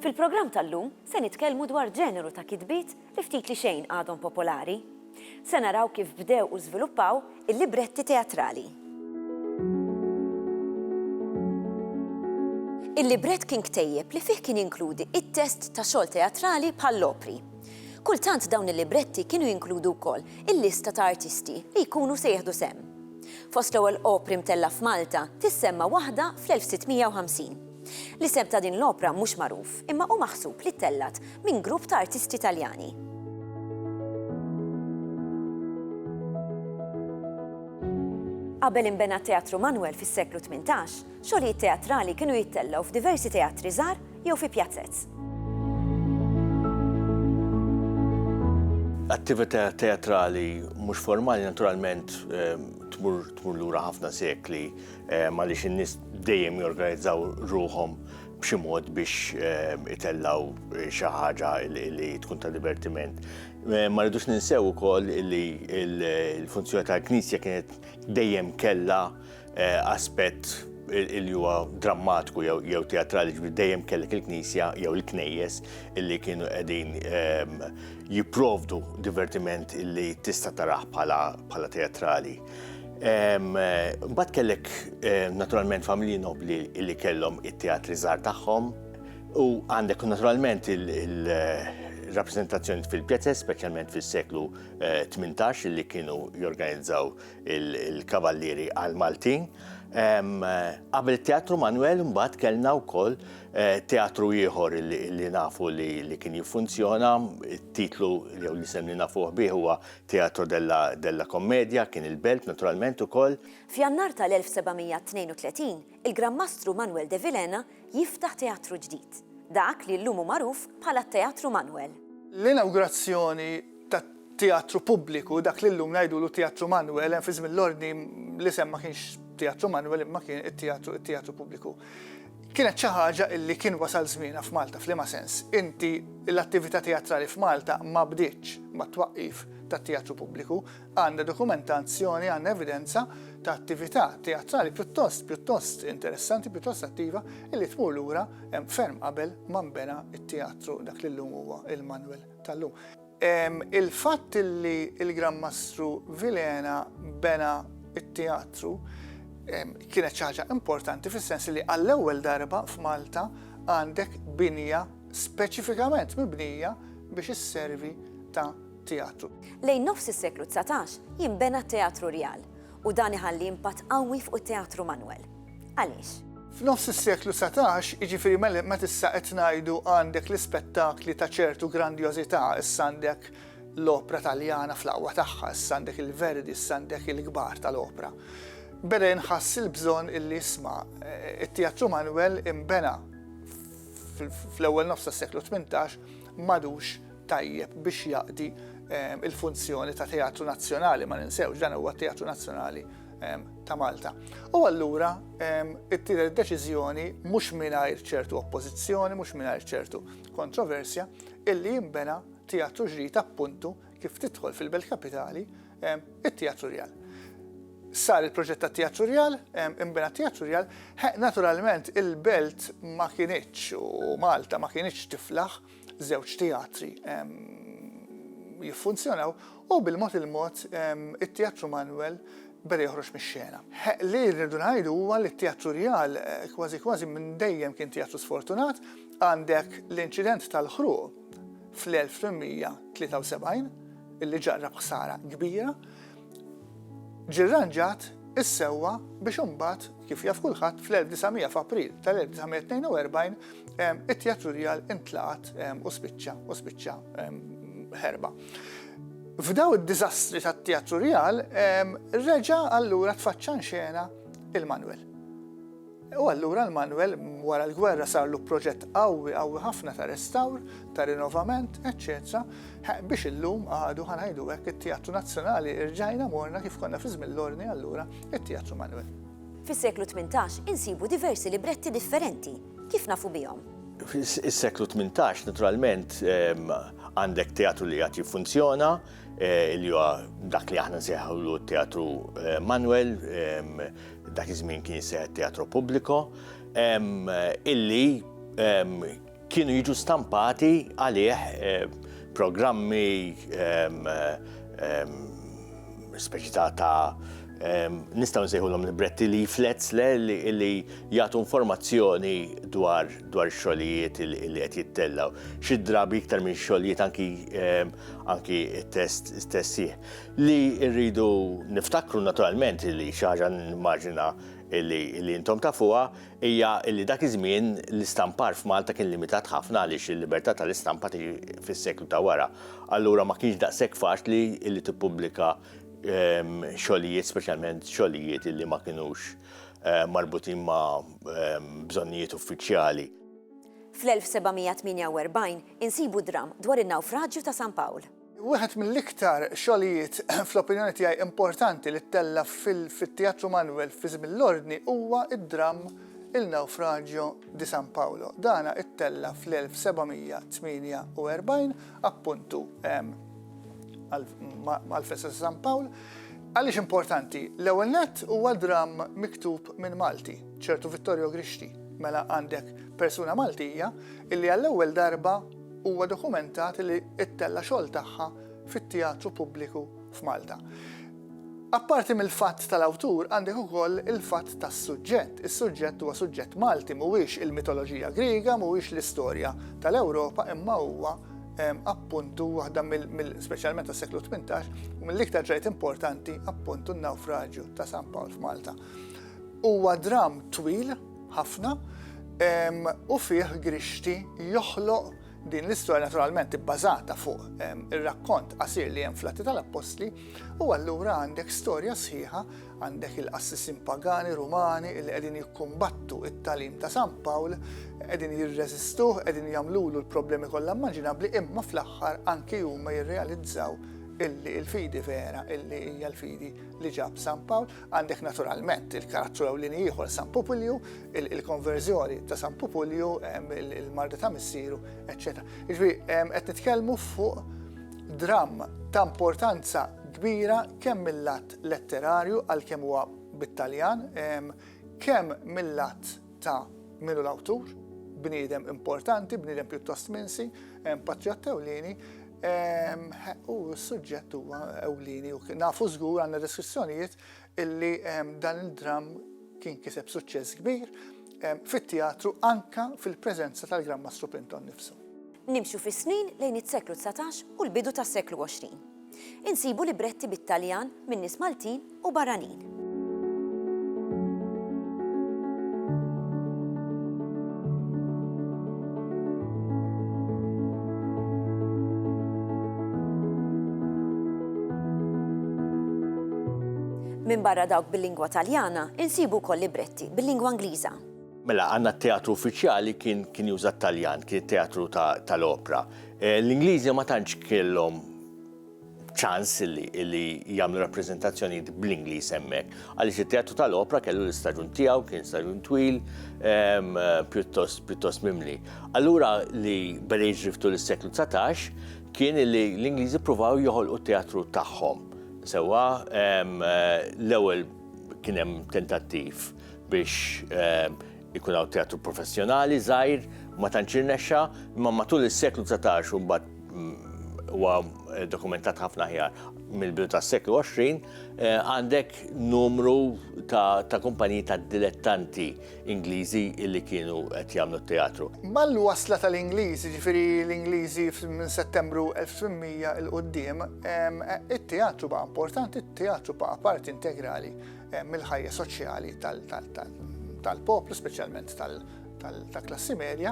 Fil-programm tal-lum se nitkellmu dwar ġeneru ta' kitbiet li ftit li xejn għadhom popolari. Se naraw kif bdew u żviluppaw il-libretti teatrali. Il-librett kien ktejjeb li fih kien jinkludi it-test ta' xogħol teatrali bħall-opri. Kultant dawn il-libretti kienu jinkludu wkoll il-lista ta' artisti li jkunu se jieħdu sem. Fost l-ewwel opri mtella f'Malta tissemma waħda fl-1650. L-isem ta' din l-opra mhux magħruf, imma hu maħsub li tellat minn grupp ta' artisti Taljani. Qabel inbena Teatru Manuel fis-seklu 18, xogħlijiet teatrali kienu jittellaw f'diversi teatri żgħar jew fi pjazzett. Attività teatrali mhux formali naturalment tmur lura ħafna sekli għaliex in-nies dejjem jorganizzaw ruhom b'xi mod biex itellaw xi ħaġa li tkun ta' divertiment. Ma rridux ninsew ukoll li l-funzjoni tal-Knisja kienet dejjem kellha aspett li huwa drammatiku jew teatrali, dejjem kellek il-Knisja jew il-Knejjes illi kienu qegħdin jipprovdu divertiment illi tista' tarah bħala teatrali. Mbagħad kellek naturalment familji nobli illi kellhom it-teatri żgħar tagħhom u għandek naturalment il-rappreżentazzjoni fil-pjazzett, speċjalment fis-seklu 18 illi kienu jorganizzaw il-kavallieri għal-Maltin. Qabel it-Teatru Manuel mbagħad kellna wkoll teatru ieħor li nafu li kien jiffunzjona, it-titlu jew li sem li nafuh bih huwa Teatro della Kommedja, kien il-Belt naturalment ukoll. F'Jannar tal-1732 il-Grammastru Manuel de Villena jiftaħ teatru ġdid, dak li llum hu magħruf bħala Teatru Manuel. L-inawgurazzjoni tat-teatru pubbliku, dak li llum ngħidulu Teatru Manuel, hemm fi żmien l-ordni l-isem ma kienx Teatru Manuel imma kien it-teatru pubbliku. Kienet xi ħaġa li kien wasal żmienha f'Malta f'liema sens. Inti l-attività teatrali f'Malta ma bdietx ma twaqqif tat-teatru pubbliku, għandha dokumentazzjoni, għandha evidenza ta' attività teatrali pjuttost interessanti, pjuttost attiva, illi tmur lura hemm ferm qabel ma nbena t-teatru dak li llum huwa il-Manuel tal-lum. Il-fatt li il-Grammastru Villena bena it-teatru kienet xi ħaġa importanti fis-sens li għall-ewwel darba f'Malta għandek binja speċifikament mibnija biex isservi ta' teatru. Lejn nofs is-seklu 19 jinbena Teatru Real u dan iħalli impatt qawwi fuq it-Teatru Manuel. Għaliex? F'nofs is-seklu 19, jiġifieri meta issa qed ngħidu għandek l-ispettakli ta' ċertu grandjożità, issa għandek l-opra Taljana fl-aqwa tagħha, issa għandek il-Verdi, issa għandek il-kbar tal-opra. Beda jinħass il-bżonn illi jisma' it-Teatru Manuel imbena fl-ewwel nofs tas-seklu 18 madux tajjeb biex jaqdi il-funzjoni ta' Teatru Nazzjonali, ma ninsewx dan huwa Teatru Nazzjonali ta' Malta. U allura ittieħed deċiżjoni mhux mingħajr ċertu oppożizzjoni, mhux mingħajr ċertu kontroversja, illi jinbena teatru ġdid appuntu kif tidħol fil-Belt Kapitali it-Teatru Real. Sar il-proġett ta' Teatru Real, imbena Teatru Real, naturalment il-Belt ma kienitx u Malta ma kienitx tiflaħ żewġ teatri jiffunzjonaw u bil-mod it-Teatru Manuel beda joħroġ mix-xena. Li rridu ngħidu huwa li t-Teatru Real kważi minn dejjem kien teatru sfortunat, għandek l-inċident tal-ħruq fl-1873 illi ġarrab ħsara kbira, ġirranġat is-sewwa biex imbagħad kif jaf kulħadd fl-1900 f'April tal-1942 it-Teatru Real intlaqat u spiċċa ħerba. F'daw id-diżastri tat-Teatru Real reġa' allura tfaċċa xena il-Manuel. U allura l-Manuel wara l-gwerra sarlu proġett qawwi ħafna ta' restawr, ta' rinnovament, eċċetera, biex illum għadu ħanajdu hekk it-Teatru Nazzjonali irġajna morna kif konna fi żmien l-ordni allura it-Teatru Manuel. Fis-seklu 18 insibu diversi libretti differenti. Kif nafu bihom? Fis-seklu 18 naturalment għandek teatru li qed jiffunzjona, li huwa dak li aħna nsejħulu Teatru Manuel, dak iż-żmien kien jisejħ Teatru Pubblico, illi kienu jiġu stampati għalih programmi speċi ta' nistgħu nsejħulhom libretti leaflets li jagħtu informazzjoni dwar xogħlijiet li qed jittellaw. Xi drabi iktar minn xogħlijiet anki t-test li rridu niftakru naturalment li xi ħaġa nimmaġina li intom tafuha hija li dak iż-żmien l-istampar f'Malta kien limitat ħafna għaliex il-libertà tal-istampa tiġi fis-seklu ta' wara. Allura ma kienx daqshekk faċli li tippubblika xogħlijiet, speċjalment xogħlijiet li ma kinux marbutin ma' bżonnijiet uffiċjali. Fl-1748 insibu dram dwar in-nawfraġġju ta' San Pawl. Wieħed mill-iktar xogħlijiet fl-opinjoni tiegħi importanti li ttella fit-Teatru Manuel fi żmien l-Ordni huwa id-dram Il-Nawfraġġju di San Paolo. Dana ttella fl-1748 appuntu mal-festa ta' San Pawl. Għaliex importanti, l-ewwel nett huwa dram miktub minn Malti, ċertu Vittorio Grixti, mela għandek persuna Maltija illi għall-ewwel darba huwa dokumentat li ttella xogħol tagħha fit-teatru pubbliku f'Malta. Apparti mill-fatt tal-awtur għandek ukoll il-fatt tas-suġġett. Is-suġġett huwa suġġett Malti, mhuwiex il-mitoloġija Griega, mhuwiex l-istorja tal-Ewropa, imma huwa appuntu waħda speċjalment tas-seklu 18 u mill-iktar ġejt importanti appuntu n-nawfraġġju ta' San Pawl f'Malta. Huwa dram twil ħafna u fih Grixti joħloq din l-istorja naturalment ibbażata fuq ir-rakkont qasir li hemm fl-Atti tal-Apostli u allura għandek storja sħiħa, għandek il-qassisin pagani Rumani li qegħdin jikkumbattu it-talim ta' San Pawl, qegħdin jirreżistuh, qegħdin jagħmlulu l-problemi kollha immaġinabbli imma fl-aħħar anke huma jirrealizzaw illi il-fidi vera, illi hija l-fidi li ġab San Pawl. Għandek naturalment il-karattru ewlieni ieħor San Pupulju, il-konverżjoni ta' San Pupulju, il-marda ta' missieru, eċċetera. Jiġifieri qed nitkellmu fuq dram ta' importanza kbira kemm mill-lat letterarju għalkemm huwa bit-Taljan, kemm mill-lat ta' minnu l-awtur, bniedem importanti, bniedem pjuttost minsi, patriott ewlieni, u s-suġġett huwa ewlieni u nafu żgur għandna deskrizzjonijiet illi dan il-dram kien kiseb suċċess kbir fit-teatru anka fil-preżenza tal-Gran Mastru Pinton nifsu. Nimxu fis-snin lejn is-seklu 19 u l-bidu tas-seklu 20. Insibu libretti bit-Taljan minn nies Maltin u barranin. Min barra dawk bil-lingwa Taljana, insibu wkoll libretti bil-lingwa Ingliża. Mela, għandna t-teatru uffiċjali kien juża Taljan, kien teatru tal-opera. L-Ingliżi ma tantx kellhom ċans li jagħmlu rappreżentazzjoni bl-Ingliż hemmhekk, għaliex it-teatru tal-opera kellu l-istaġun tiegħu, kien staġun twil, pjuttost mimli. Allura li beda jiġriftu l-seklu 19 kien li l-Ingliżi ppruvaw joħolqu t-teatru tagħhom. Sewwa l-ewwel kien hemm tentattiv biex ikun hawn teatru professjonali żgħir ma tantx irnexxa, imma matul is-seklu 19 u mbagħad huwa dokumentat ħafna aħjar mill-bidu tas-seklu 20 għandek numru ta' kumpaniji ta' dilettanti Ingliżi illi kienu qed jagħmlu teatru. Mallu wasla tal-Ingliżi, ġifieri l-Ingliżi minn Settembru 1800 il-qudiem, it-teatru baqa' importanti, it-teatru baqa' parti integrali mill-ħajja soċjali tal-poplu, speċjalment tal-klassi medja.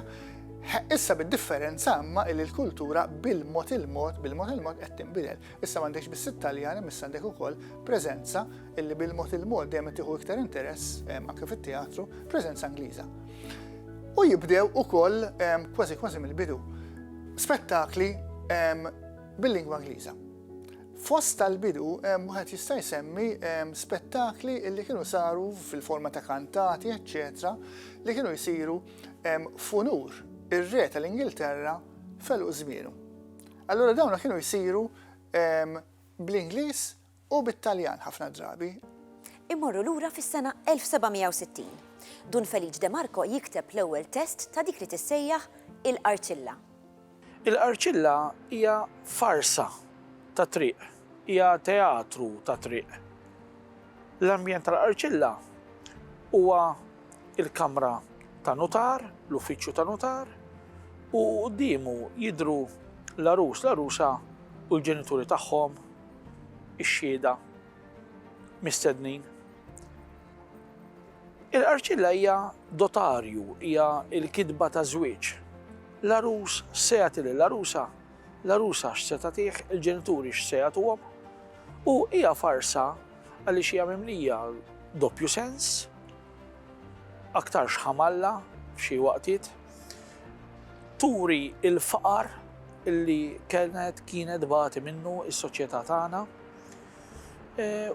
Issa bid-differenza imma li l-kultura bil-mod qed tinbidel. Issa m'għandekx biss it-Taljani, issa għandek ukoll preżenza illi bil-mod dejjem qed tieħu iktar interess anke fit-teatru, preżenza Ingliża. U jibdew ukoll kważi mill-bidu spettakli bil-lingwa Ingliża. Fost tal-bidu wieħed jista' jsemmi spettakli illi kienu saru fil-forma ta' kantati, eċċetera, li kienu jsiru f'unur ir-re tal-Ingilterra feluq żmienu. Allura dawna kienu jsiru bl-Ingliż u bit-Taljan ħafna drabi. Immorru lura fis-sena 1760. Dun Felice De Marco jikteb l-ewwel test ta' dik li tissejjaħ il-Arċilla. Il-Arċilla hija farsa ta' triq, hija teatru ta' triq. L-ambjent tal-Arċilla huwa il-kamra ta' notar, l-uffiċċju ta' notar, u quddiemu jidhru l-arus, l-arusa u l-ġenituri tagħhom, ix-xhieda, mistednin. Il-Arċilla hija dotarju, hija l-kidba ta' żwieġ. L-arus se jagħti lill-arusa, l-arusa x'se tagħtih, il-ġenituri x'se jagħtuhom, u hija farsa għaliex hija mimlija doppju sens, aktar x'ħamalla f'xi waqtiet, turi il-faqar illi kienet bagħti minnu is-soċjetà tagħna,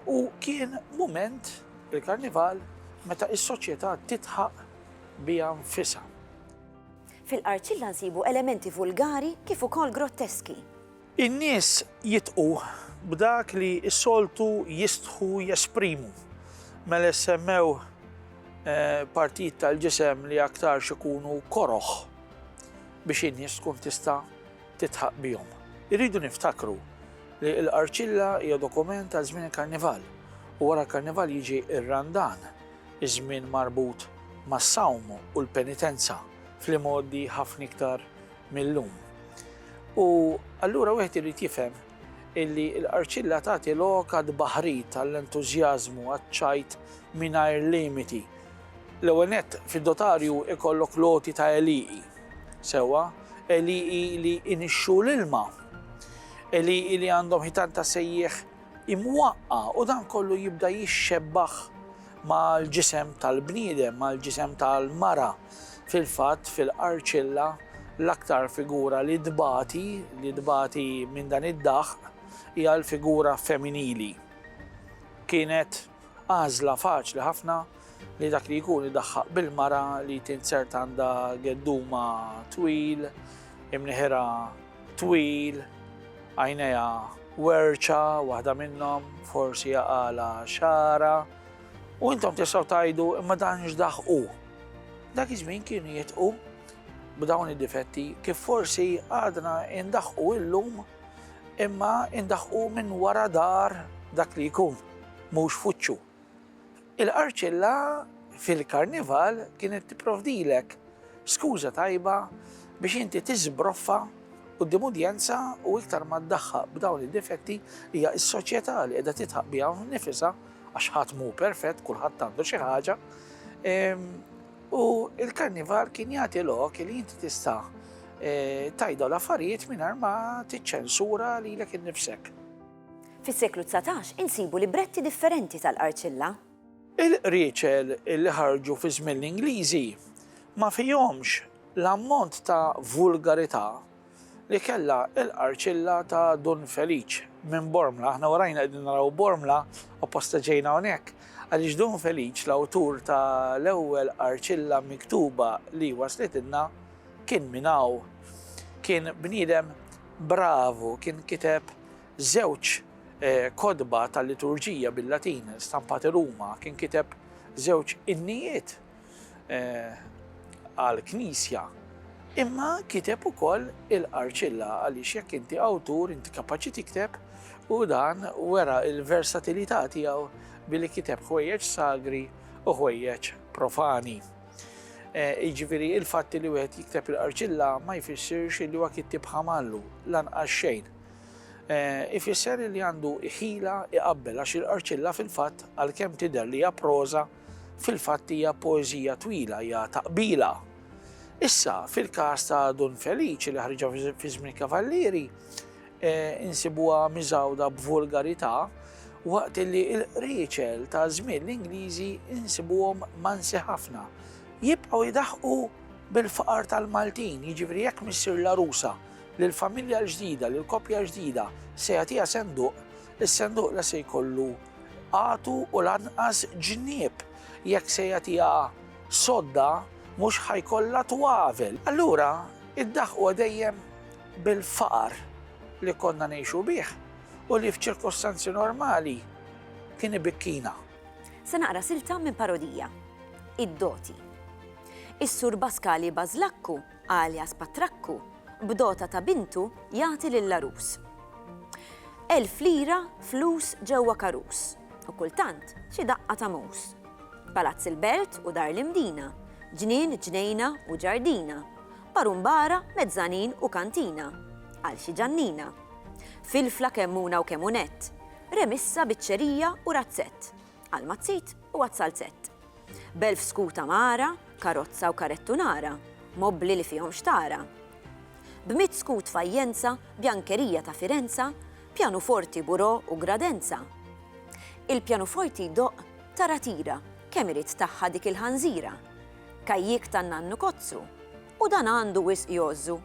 u kien mument il-Karnival meta is-soċjetà titħaq biha nfisha. Fil-Arċilla nsibu elementi vulgari kif ukoll grotteski. In-nies jitqu b'dak li s-soltu jistħu jesprimu. Mela semmew partit tal-ġisem li aktar xikunu koroħ biex in-nies tkun tista' titħaq bihom. Irridu niftakru li l-Arċilla hija dokument ta' żmien il-Karnival u wara l-Karnival jiġi ir-Randan, iż-żmien marbut mas-sawm u l-penitenza fl-modi ħafna iktar mill-lum. U allura wieħed irid jifhem illi l-Arċilla tagħti lokad baħrit tal-entużjażmu għaċ-ċajt mingħajr limiti. L-ewwel nett fid-dotarju ikollok loti ta' eliqi. Sewwa, eliqi li inixxu l-ilma, eliqi li għandhom ħitan ta' sejjeħ imwaqqa u dan kollu jibda jixxebbaħ mal-ġisem tal-bniedem, mal-ġisem tal-mara. Fil-fatt fil-Arċilla l-aktar figura li dbati minn dan id-daħ hija l-figura femminili. Kienet għażla faċli ħafna li dak li jkun idaħħaq bil-mara li tinsert għandha gedduma twil, imnieħera twil, għajnejha werċa, waħda minnhom forsi jaqala xara, u intom tistgħu tgħidu imma dan x'daħħu. Dak iż-żmien kienu jitqu b'dawn id-difetti kif forsi għadna indaħħu illum imma indaħħu minn wara dar dak li jkun, mhux fuċċu. Il-Arċilla fil-Karnival kienet tipprovdilek skuża tajba biex inti tiżbroffa quddiem udjenza u iktar ma ddaħħaq b'dawn id-difetti hija s-soċjetà li qiegħda titħaq biha nifisha għax ħadd mhu perfett, kulħadd għandu xi ħaġa. U il-Karnival kien jagħti lok li inti tista' tajda l-affarijiet mingħajr ma tiċċensura lilek innifsek. Fis-seklu 19 insibu libretti differenti tal-Arċilla. Il-riċel li ħarġu fi żmien l-Ingliżi ma fihomx l-ammont ta' vulgarità li kellha l-Arċilla ta' Dun Feliċ minn Bormla. Aħna warajna qegħdin naraw Bormla apposta ġejna hawnhekk. Għaliex Dun Feliċ, l-awtur ta' l-ewwel Arċilla miktuba li waslitna kien minn hawn. Kien bniedem bravu, kien kiteb żewġ kodba tal-liturġija bil-Latin stampati Ruma, kien kiteb żewġ innijiet għall-Knisja. Imma kiteb ukoll il-Arċilla għaliex jekk inti awtur inti kapaċi tikteb u dan wera il-versatilità tiegħu billi kiteb ħwejjeġ sagri u ħwejjeġ profani. Jiġifieri il-fatt li wieħed jikteb il-Arċilla ma jfissirx li huwa kittib ħamallu lanqas xejn. Ifisser li għandu ħila iqabbel għax il-Arċilla fil-fatt għalkemm tidher li hija proża fil-fatt hija poeżija twila, hija taqbila. Issa fil-każ ta' Dun Feliċ li ħarġa fi żmien Kavallieri insibuha miżawda b'vulgarità waqt li l-riċel ta' żmien l-Ingliżi insibuhom mansi ħafna. Jibqgħu jidaħħu bil-faqar tal-Maltin, jiġifieri jekk missier l-arusa lill-familja l-ġdida, lill-koppja ġdida se jagħtiha senduq, is-senduq la se jkollu qagħtu u lanqas ġnieb. Jekk se jagħtiha sodda mhux ħajkollha twavel. Allura iddaħħu dejjem bil-faqar li konna ngħixu bih u li f'ċirkostanzi normali kien ibikkina. Se naqra silta minn parodija. Id-doti. Is-Sur Baskali Bażlakku, alias Patrakku, b'dota ta' bintu jagħti lill-arus. 1000 lira flus ġewwa karus u kultant xi daqqa ta' mus. Palazz il-Belt u dar l-Imdina, ġnien, ġnejna u ġardina, barumbara, mezzanin u kantina, għal xi ġannina. Filfla kemmuna u kemmunet, remissa biċċerija u razzett, għal mazzit u għat-salzett. Belf skuta mara, karozza u karettunara, mobbli li fihom xtara. B'100 skut fajjenza, bjankerija ta' Firenza, pjanuforti buro u gradenza. Il-pjanuforti doq taratira, kemm irid tagħha dik il-ħanżira. Kajjik ta' nannu kozzu, u dan għandu wisq jozzu,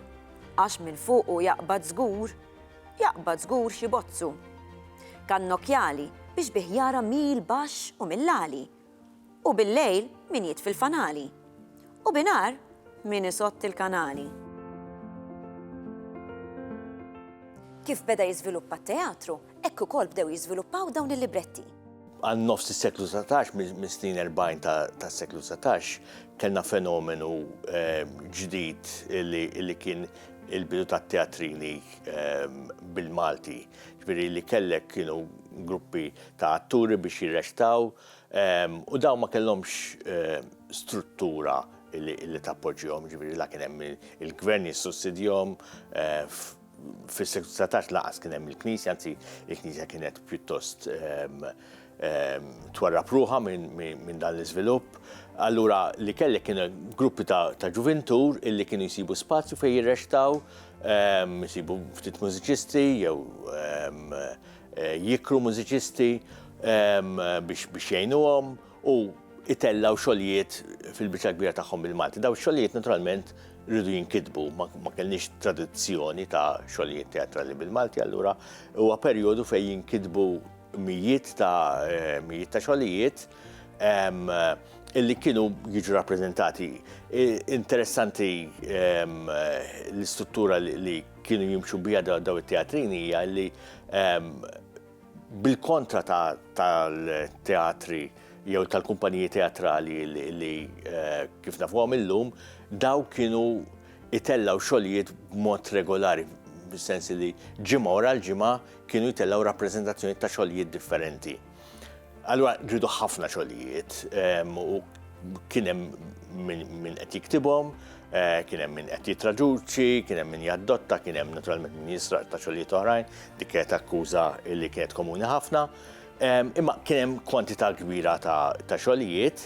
għax minn fuqu jaqbad żgur xi bozzu. Kannokjali biex bih jara mil baxx u millali, u bil-lejl min jitfi fil-fanali, u binar min isott il-kanali. Kif beda jiżviluppa t-teatru, hekk ukoll bdew jiżviluppaw dawn il-libretti. Għan nofs is-seklu 19, minn snin 40 tas-seklu 19, kellna fenomenu ġdid li kien il-bidu tat-teatrini bil-Malti. Ġifieri li kellek kienu gruppi ta' atturi biex jirrextaw u dawn ma kellhomx struttura li tappoġġihom, ġifieri la kien hemm il-gvern jissussidjhom. Fis-seklu 19 laqas kien hemm il-Knisja, anzi il-Knisja kienet pjuttost twarrab ruħha minn dan l-iżvilupp. Allura li kellek kienu gruppi ta' ġuventur illi kienu jsibu spazju fejn jirrextaw, jsibu ftit mużiċisti jew jikru mużiċisti biex jgħinuhom u itellaw xogħlijiet fil-biċċa kbira tagħhom bil-Malti. Daw xogħlijiet naturalment rridu jinkitbu, ma kellniex tradizzjoni ta' xogħlijiet teatrali bil-Malti, allura huwa perjodu fejn jinkitbu mijiet ta' xogħlijiet illi kienu jiġu rappreżentati. Interessanti l-istruttura li kienu jimxu bija daw it-teatrini hija li bil-kontra tal-teatri jew tal-kumpaniji teatrali li kif nafuhom illum, daw kienu itellaw xogħlijiet b'mod regolari, bis-sens li ġimgħa wara l-ġimgħa kienu jitellaw rappreżentazzjoni ta' xogħlijiet differenti. Allura rridu ħafna xogħlijiet u kien hemm min qed jiktibhom, kien hemm min qed jitraduċi, kien hemm min jaddotta, kien hemm naturalment min jisraq ta' xogħlijiet oħrajn, dik kienet akkuża li kienet komuni ħafna. Imma kien hemm kwantità kbira ta' xogħlijiet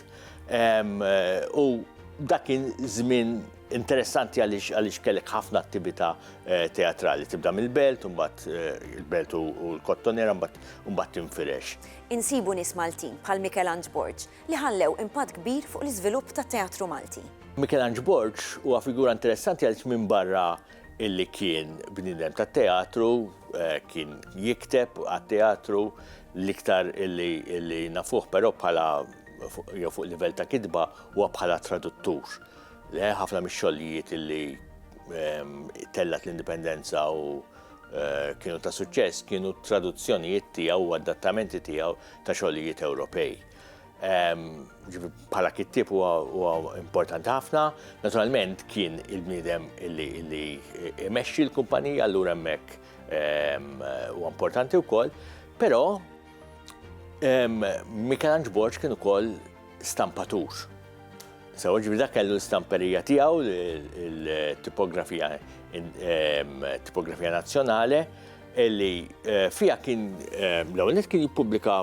u dak kien żmien interessanti għaliex kellek ħafna attività teatrali. Tibda mill-Belt, mbagħad il-Belt u l-Kottonera, mbagħad tinfirex. Insibu nies Maltin bħal Michelangelo Borg li ħallew impatt kbir fuq l-iżvilupp tat-teatru Malti. Michelangelo Borg huwa figura interessanti għaliex minn barra illi kien bniedem tat-teatru, kien jikteb għat-teatru l-iktar illi nafuh però bħala jew fuq livell ta' kitba huwa bħala traduttur. Ħafna mix-xogħlijiet illi tellat l-indipendenza u kienu ta' suċċess kienu traduzzjonijiet tiegħu u adattamenti tiegħu ta' xogħlijiet Ewropej. Bħala kittieb huwa importanti ħafna, naturalment kien il-bniedem illi imexxi l-kumpanija, allura hemmhekk huwa importanti wkoll, però Michelangelo Borg kien ukoll stampatur. Ġifieri dak kellu l-stamperija tiegħu, il-tipografija nazzjonali, illi fiha kien l-ewwel kien jippubblika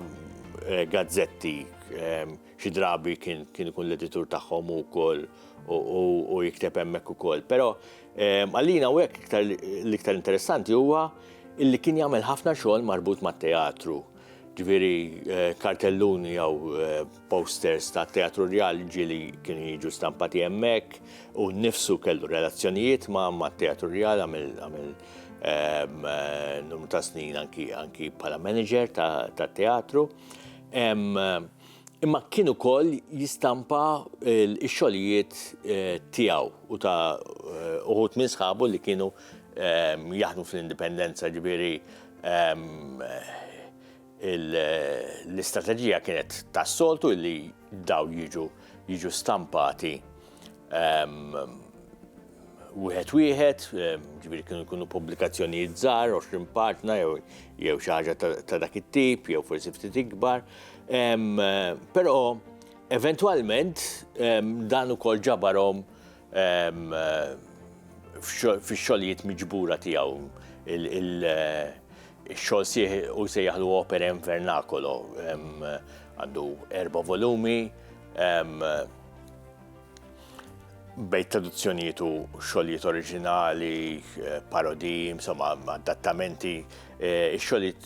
gazzetti, xi drabi kien ikun l-editur tagħhom ukoll u jikteb hemmhekk ukoll. Però għalina hekk l-iktar interessanti huwa illi kien jagħmel ħafna xogħol marbut mat-teatru. Ġifieri kartelluni jew posters ta' teatru reali ġieli kienu jiġu stampati hemmhekk u nnifsu kellu relazzjonijiet ma' teatru reali għamel numru ta' snin anki bħala manager ta' teatru. Imma kien ukoll jistampa x-xogħlijiet tiegħu u ta' uħud minn sħabu li kienu jaħdmu fl-indipendenza, ġifieri l-istrateġija kienet tas-soltu li daw jiġu stampati wieħed, ġifieri kienu jkunu pubblikazzjonijiet żgħar, 20 paġna jew xi ħaġa ta' dak it-tip, jew forsi ftit ikbar. Però eventwalment dan ukoll ġabarhom fix-xogħlijiet miġbura tiegħu il-xogħol sejjaħlu Opera in Vernacolo. Għandu 4 volumi, bejn traduzzjonijiet u xogħlijiet oriġinali, parodi, insomma, adattamenti, xogħlijiet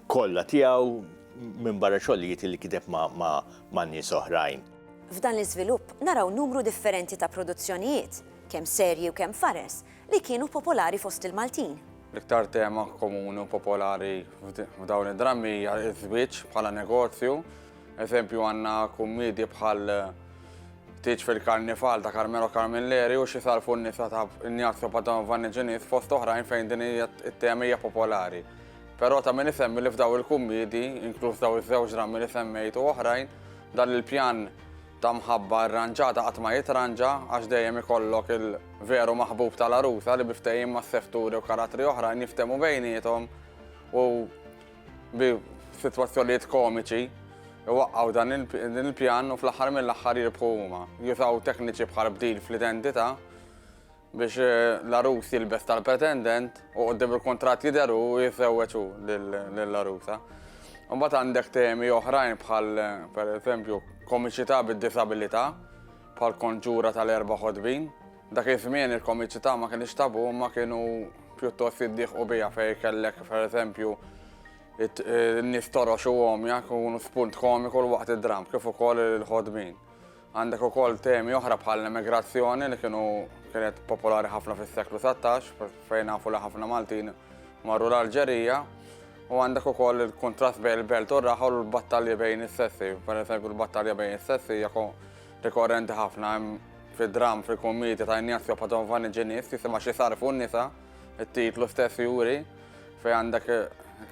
kollha tiegħu minn barra xogħlijiet li kiteb ma' nies oħrajn. F'dan l-iżvilupp naraw numru differenti ta' produzzjonijiet, kemm serji u kemm fares, li kienu popolari fost il-Maltin. L-iktar tema komuni u popolari f'dawn id-drammi hija żwieġ bħala negozju. Eżempju għandna kummedji bħal Tiġ fil-Karnifal ta' Carmelo Carmilleri u xi sarfu n-nisa ta' Ignazio Padovani Ġenis fost oħrajn fejn din it-tema hija popolari. Però ta' min isemmi li f'daw il-kummedji, inkluż daw iż-żewġ drammi li semmejtu oħrajn, dan il-pjan ta' mħabba arranġata qatt ma jitranġa għax dejjem ikollok il-veru maħbub tal-arusa li biftehim ma' sefturi u karattri oħrajn jiftemu bejniethom u bi sitwazzjonijiet komiċi waqqgħu dan il-pjan u fl-aħħar mill-aħħar jirbħu huma. Jużaw tekniċi bħal bdil fl-identità biex l-arus jilbes tal-pretendent u qudiem il-kuntratt jidheru u jiżewweġu lill-arusa. Mbagħad għandek temi oħrajn bħal pereżempju komiċità bid-disabilità bħal Konġura tal-4 ħodbin. Dak iż-żmien il-komiċità ma kienx tabu ma kienu pjuttost jiddieħqu biha fejn kellek pereżempju n-nies torox u għomja kunu spunt komiku l-waqt id-dram kif ukoll il-ħodbin. Għandek ukoll temi oħra bħal l-immigrazzjoni li kienet popolari ħafna fis-seklu 16 fejn nafu li ħafna Maltin marru l-Alġerija u għandek ukoll il-kontrast bejn il-belt u r-raħa u l-battalji bejn is-sessi. Pereżempju l-battalja bejn is-sessi hija rikorrenti ħafna fid-dram fil-kummedja ta' Ignazio Padovani Ġenis jisimha Xi sarfu n-nisa, it-titlu stess juri fejn għandek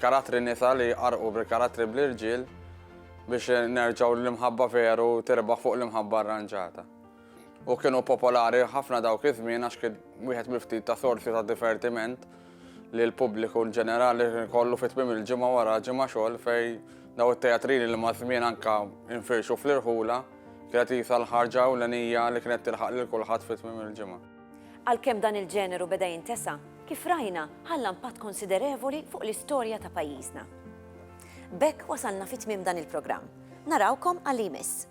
karattri nisa li qarqu bil-karattri bl-irġiel biex nerġgħu l-imħabba veru tirbaħ fuq l-imħabba arranġata. U kienu popolari ħafna dawk iż-żmien għax kien wieħed mill-ftit ta' sorsi ta' divertiment li l-pubbliku ġenerali kollu fit tmiem il-ġimgħa wara ġimgħa xogħol fejn daw it-teatrini li ma' żmien anke infirxu fl-irħula kienet jisa l-ħarġa u l-għenija li kienet tilħaq lil kulħadd fit tmiem il-ġimgħa. Għalkemm dan il-ġeneru beda jintesa', kif rajna ħalla impatt konsiderevoli fuq l-istorja ta' pajjiżna. Bekk wasalna fit tmiem dan il-programm. Narawkom għall-imiss.